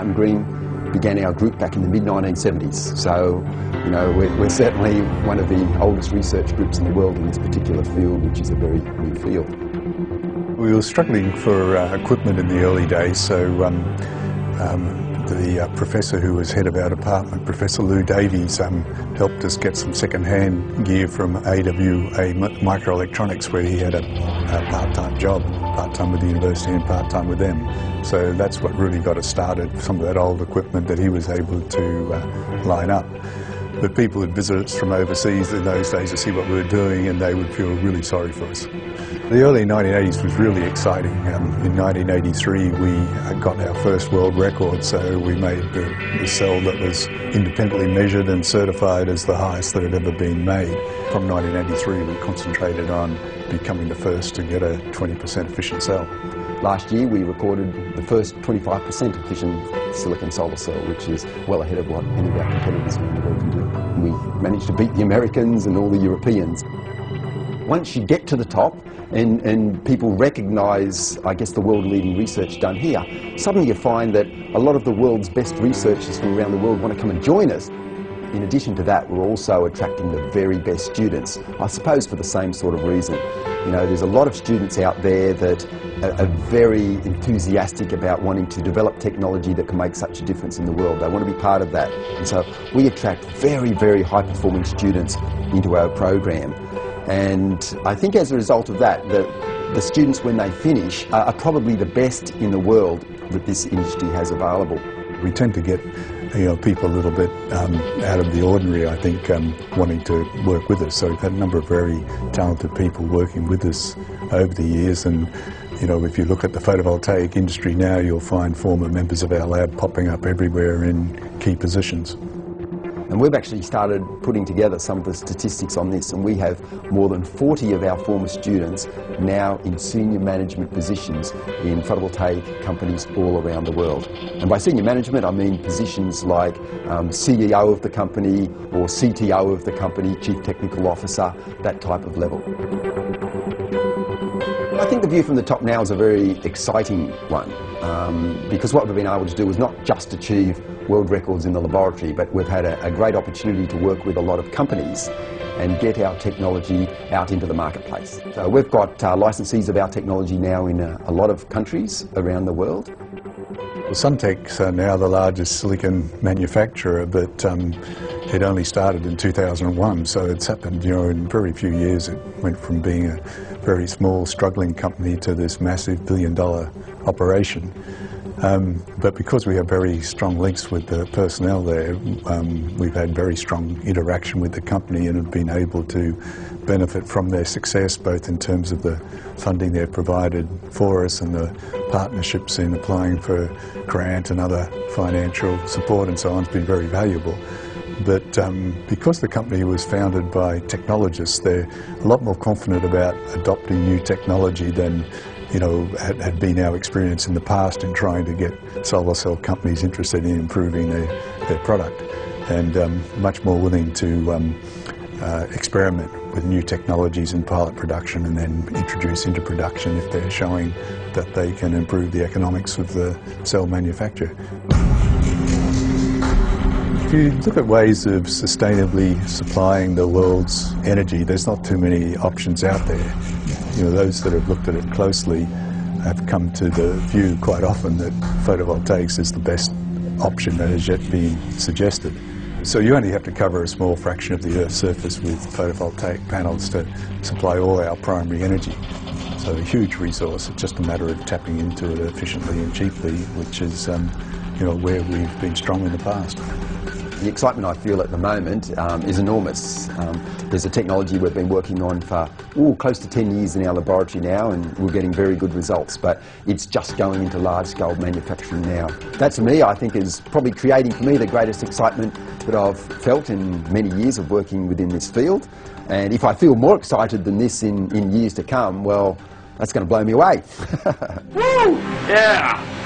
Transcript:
Martin Green began our group back in the mid-1970s. So, you know, we're certainly one of the oldest research groups in the world in this particular field, which is a very new field. We were struggling for equipment in the early days, so the professor who was head of our department, Professor Lou Davies, helped us get some second-hand gear from AWA Microelectronics, where he had a part-time job, part-time with the university and part-time with them. So that's what really got us started, some of that old equipment that he was able to line up. But people would visit us from overseas in those days to see what we were doing, and they would feel really sorry for us. The early 1980s was really exciting. In 1983 we got our first world record, so we made the cell that was independently measured and certified as the highest that had ever been made. From 1983 we concentrated on becoming the first to get a 20% efficient cell. Last year we recorded the first 25% efficient silicon solar cell, which is well ahead of what any of our competitors around the world can do. We managed to beat the Americans and all the Europeans. Once you get to the top and people recognise, I guess, the world-leading research done here, suddenly you find that a lot of the world's best researchers from around the world want to come and join us. In addition to that, we're also attracting the very best students, I suppose for the same sort of reason. You know, there's a lot of students out there that are very enthusiastic about wanting to develop technology that can make such a difference in the world. They want to be part of that. And so we attract very, very high-performing students into our program. And I think as a result of that, the students, when they finish, are probably the best in the world that this industry has available. We tend to get, you know, people a little bit out of the ordinary, I think, wanting to work with us. So we've had a number of very talented people working with us over the years, and you know, if you look at the photovoltaic industry now, you'll find former members of our lab popping up everywhere in key positions. And we've actually started putting together some of the statistics on this, and we have more than 40 of our former students now in senior management positions in photovoltaic companies all around the world. And by senior management, I mean positions like CEO of the company or CTO of the company, Chief Technical Officer, that type of level. I think the view from the top now is a very exciting one, because what we've been able to do is not just achieve world records in the laboratory, but we've had a great opportunity to work with a lot of companies and get our technology out into the marketplace. So we've got licensees of our technology now in a lot of countries around the world. Well, Suntech's now the largest silicon manufacturer, but it only started in 2001, so it's happened, you know, in very few years. It went from being a very small, struggling company to this massive billion-dollar operation. But because we have very strong links with the personnel there, we've had very strong interaction with the company and have been able to benefit from their success, both in terms of the funding they've provided for us and the partnerships in applying for grant and other financial support and so on. It's been very valuable. But because the company was founded by technologists, they're a lot more confident about adopting new technology than, you know, had been our experience in the past in trying to get solar cell companies interested in improving their product, and much more willing to experiment with new technologies in pilot production and then introduce into production if they're showing that they can improve the economics of the cell manufacture. If you look at ways of sustainably supplying the world's energy, there's not too many options out there. You know, those that have looked at it closely have come to the view quite often that photovoltaics is the best option that has yet been suggested. So you only have to cover a small fraction of the Earth's surface with photovoltaic panels to supply all our primary energy. So a huge resource. It's just a matter of tapping into it efficiently and cheaply, which is you know, where we've been strong in the past. The excitement I feel at the moment is enormous. There's a technology we've been working on for close to 10 years in our laboratory now, and we're getting very good results, but it's just going into large-scale manufacturing now. That, to me, I think is probably creating for me the greatest excitement that I've felt in many years of working within this field. And if I feel more excited than this in years to come, well, that's going to blow me away. Woo! Yeah!